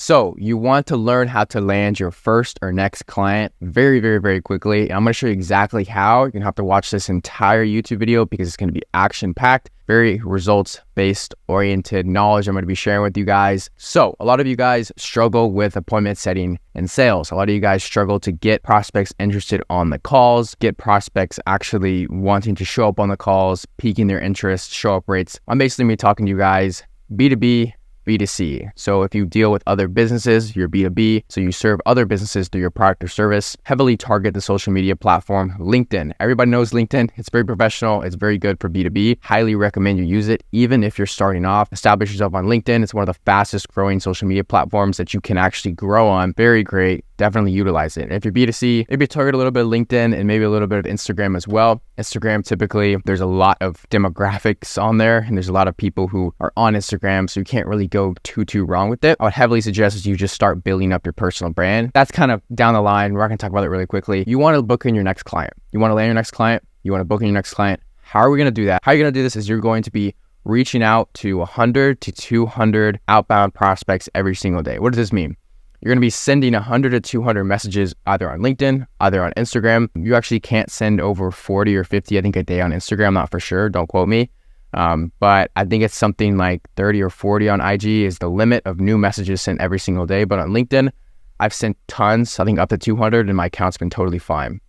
So you want to learn how to land your first or next client very, very, very quickly. And I'm going to show you exactly how. You're going to have to watch this entire YouTube video because it's going to be action-packed, very results-based oriented knowledge I'm going to be sharing with you guys. So a lot of you guys struggle with appointment setting and sales. A lot of you guys struggle to get prospects interested on the calls, get prospects actually wanting to show up on the calls, piquing their interest, show up rates. I'm basically going to be talking to you guys B2B, B2C. So if you deal with other businesses, you're B2B. So you serve other businesses through your product or service. Heavily target the social media platform, LinkedIn. Everybody knows LinkedIn. It's very professional. It's very good for B2B. Highly recommend you use it. Even if you're starting off, establish yourself on LinkedIn. It's one of the fastest growing social media platforms that you can actually grow on. Very great. Definitely utilize it. And if you're B2C, maybe target a little bit of LinkedIn and maybe a little bit of Instagram as well. Instagram, typically, there's a lot of demographics on there and there's a lot of people who are on Instagram, so you can't really go too wrong with it. I would heavily suggest that you just start building up your personal brand. That's kind of down the line. We're not going to talk about it really quickly. You want to book in your next client. You want to land your next client. You want to book in your next client. How are we going to do that? How are you going to do this is you're going to be reaching out to 100 to 200 outbound prospects every single day. What does this mean? You're going to be sending 100 to 200 messages either on LinkedIn, either on Instagram. You actually can't send over 40 or 50, I think, a day on Instagram. I'm not for sure. Don't quote me. But I think it's something like 30 or 40 on IG is the limit of new messages sent every single day. But on LinkedIn, I've sent tons, I think up to 200, and my account's been totally fine.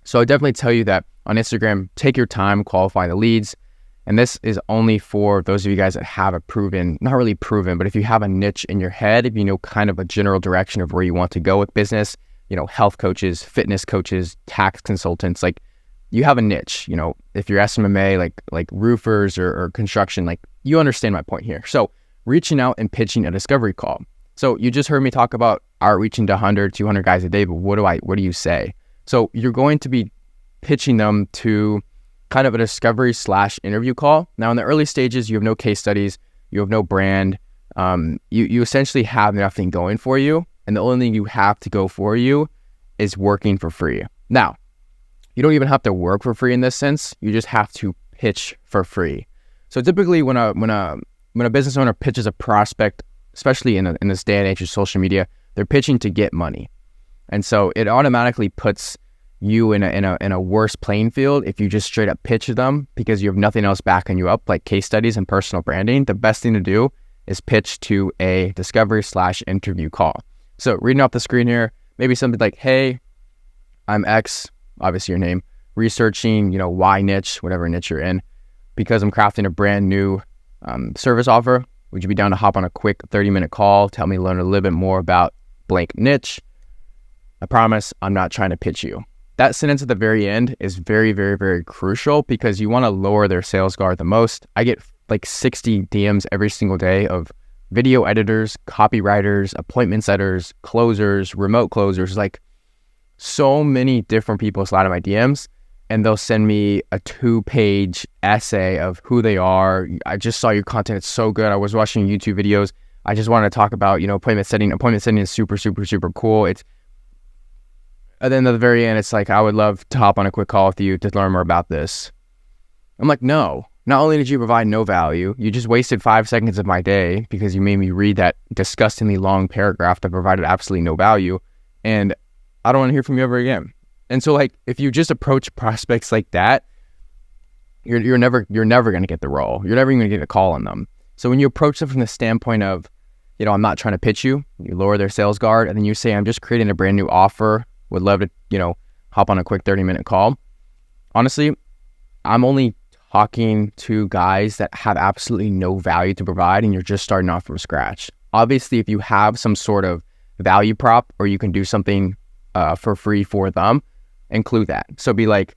So I definitely tell you that on Instagram, take your time, qualify the leads. And this is only for those of you guys that have a proven, not really proven, but if you have a niche in your head, if you know kind of a general direction of where you want to go with business, health coaches, fitness coaches, tax consultants, like you have a niche, if you're SMMA, like roofers or construction, like you understand my point here. So reaching out and pitching a discovery call. So you just heard me talk about outreaching to 100, 200 guys a day, but what do you say? So you're going to be pitching them to kind of a discovery / interview call. Now in the early stages, you have no case studies, you have no brand, you essentially have nothing going for you. And the only thing you have to go for you is working for free. Now, you don't even have to work for free in this sense. You just have to pitch for free. So typically when a business owner pitches a prospect, especially in this day and age of social media, they're pitching to get money. And so it automatically puts you in a worse playing field if you just straight up pitch them because you have nothing else backing you up, like case studies and personal branding. The best thing to do is pitch to a discovery / interview call. So reading off the screen here, maybe something like, hey, I'm X, obviously your name, researching, Y niche, whatever niche you're in, because I'm crafting a brand new service offer. Would you be down to hop on a quick 30-minute call, tell me, learn a little bit more about blank niche? I promise I'm not trying to pitch you. That sentence at the very end is very, very, very crucial because you want to lower their sales guard the most. I get like 60 DMs every single day of video editors, copywriters, appointment setters, closers, remote closers, like so many different people slide in my DMs and they'll send me a 2-page essay of who they are. I just saw your content. It's so good. I was watching YouTube videos. I just wanted to talk about, appointment setting. Appointment setting is super, super, super cool. And then at the very end, it's like, I would love to hop on a quick call with you to learn more about this. I'm like, no, not only did you provide no value, you just wasted 5 seconds of my day because you made me read that disgustingly long paragraph that provided absolutely no value. And I don't want to hear from you ever again. And so like, if you just approach prospects like that, you're never going to get the role. You're never even going to get a call on them. So when you approach them from the standpoint of, I'm not trying to pitch you, you lower their sales guard, and then you say, I'm just creating a brand new offer, would love to, hop on a quick 30-minute call. Honestly, I'm only talking to guys that have absolutely no value to provide and you're just starting off from scratch. Obviously, if you have some sort of value prop or you can do something for free for them, include that. So be like,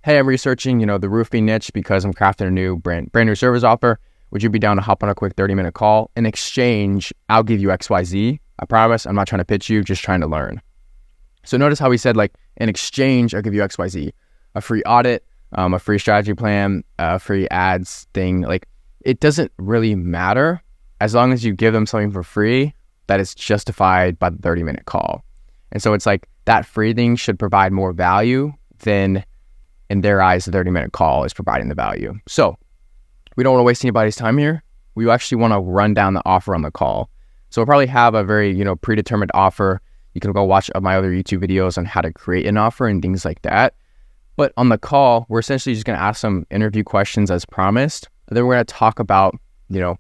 hey, I'm researching, the roofing niche because I'm crafting a new brand new service offer. Would you be down to hop on a quick 30-minute call? In exchange, I'll give you XYZ. I promise I'm not trying to pitch you, just trying to learn. So notice how we said, like, in exchange, I'll give you XYZ, a free audit, a free strategy plan, a free ads thing. Like, it doesn't really matter as long as you give them something for free that is justified by the 30-minute call. And so it's like that free thing should provide more value than, in their eyes, the 30-minute call is providing the value. So we don't want to waste anybody's time here. We actually want to run down the offer on the call. So I'll probably have a very, predetermined offer. You can go watch my other YouTube videos on how to create an offer and things like that. But on the call, we're essentially just going to ask some interview questions as promised. And then we're going to talk about, the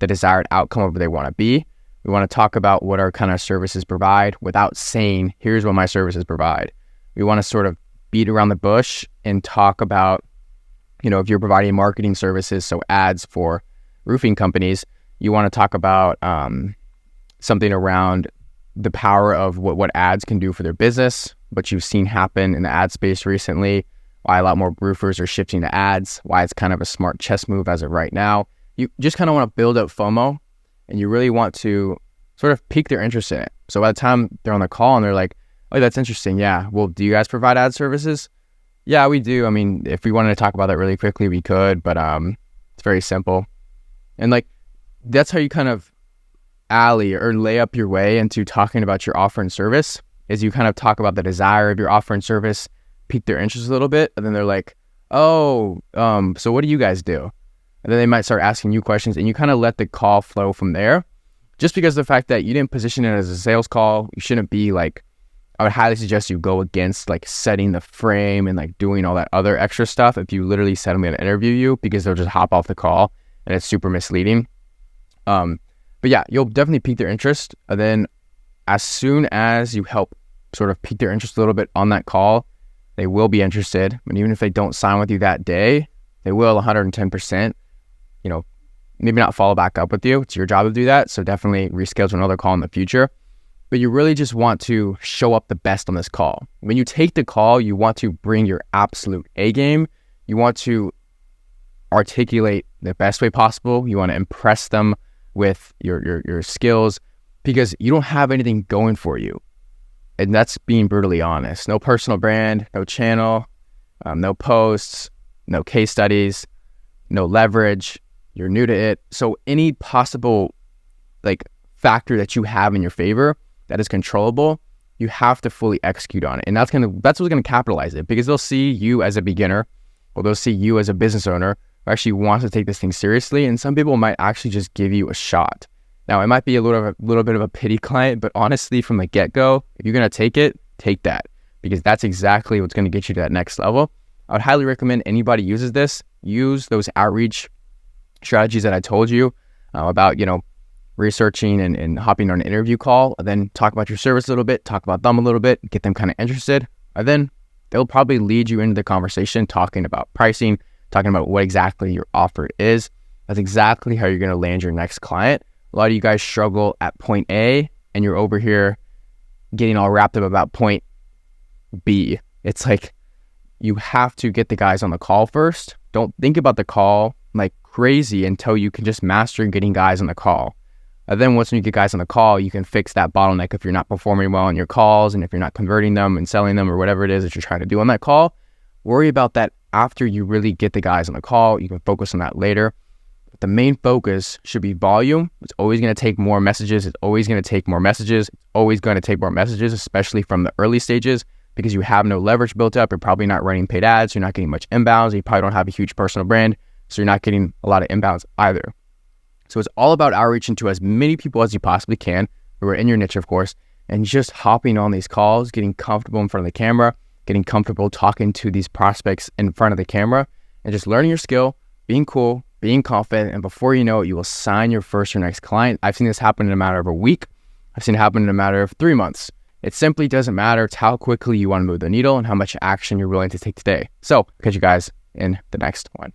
desired outcome of where they want to be. We want to talk about what our kind of services provide without saying, here's what my services provide. We want to sort of beat around the bush and talk about, if you're providing marketing services, so ads for roofing companies, you want to talk about something around the power of what ads can do for their business, what you've seen happen in the ad space recently, why a lot more roofers are shifting to ads, why it's kind of a smart chess move as of right now. You just kind of want to build up FOMO, and you really want to sort of pique their interest in it. So by the time they're on the call and they're like, oh, that's interesting. Yeah. Well, do you guys provide ad services? Yeah, we do. I mean, if we wanted to talk about that really quickly, we could, but it's very simple. And that's how you kind of alley or lay up your way into talking about your offer and service, is you kind of talk about the desire of your offer and service, pique their interest a little bit, and then they're like, oh, so what do you guys do? And then they might start asking you questions, and you kind of let the call flow from there. Just because of the fact that you didn't position it as a sales call, you shouldn't be I would highly suggest you go against setting the frame and doing all that other extra stuff if you literally said I'm going to interview you, because they'll just hop off the call and it's super misleading. But yeah, you'll definitely pique their interest. And then as soon as you help sort of pique their interest a little bit on that call, they will be interested. And even if they don't sign with you that day, they will 110%, maybe not follow back up with you. It's your job to do that. So definitely reschedule another call in the future. But you really just want to show up the best on this call. When you take the call, you want to bring your absolute A game. You want to articulate the best way possible. You want to impress them with your skills, because you don't have anything going for you. And that's being brutally honest. No personal brand, no channel, no posts, no case studies, no leverage. You're new to it. So any possible factor that you have in your favor that is controllable, you have to fully execute on it. And that's what's going to capitalize it, because they'll see you as a beginner, or they'll see you as a business owner who actually wants to take this thing seriously. And some people might actually just give you a shot. Now, it might be a little bit of a pity client, but honestly, from the get-go, if you're going to take it, take that, because that's exactly what's going to get you to that next level. I would highly recommend anybody uses this. Use those outreach strategies that I told you about, researching and hopping on an interview call, and then talk about your service a little bit, talk about them a little bit, get them kind of interested. And then they'll probably lead you into the conversation, talking about pricing, talking about what exactly your offer is. That's exactly how you're going to land your next client. A lot of you guys struggle at point A, and you're over here getting all wrapped up about point B. It's you have to get the guys on the call first. Don't think about the call like crazy until you can just master getting guys on the call. And then once you get guys on the call, you can fix that bottleneck if you're not performing well on your calls, and if you're not converting them and selling them or whatever it is that you're trying to do on that call. Worry about that after you really get the guys on the call. You can focus on that later. But the main focus should be volume. It's always going to take more messages. It's always going to take more messages. It's always going to take more messages, especially from the early stages, because you have no leverage built up. You're probably not running paid ads. You're not getting much inbounds. You probably don't have a huge personal brand, so you're not getting a lot of inbounds either. So it's all about outreaching to as many people as you possibly can, who are in your niche, of course, and just hopping on these calls, getting comfortable in front of the camera, getting comfortable talking to these prospects in front of the camera, and just learning your skill, being cool, being confident, and before you know it, you will sign your first or next client. I've seen this happen in a matter of a week. I've seen it happen in a matter of 3 months. It simply doesn't matter. It's how quickly you want to move the needle and how much action you're willing to take today. So, catch you guys in the next one.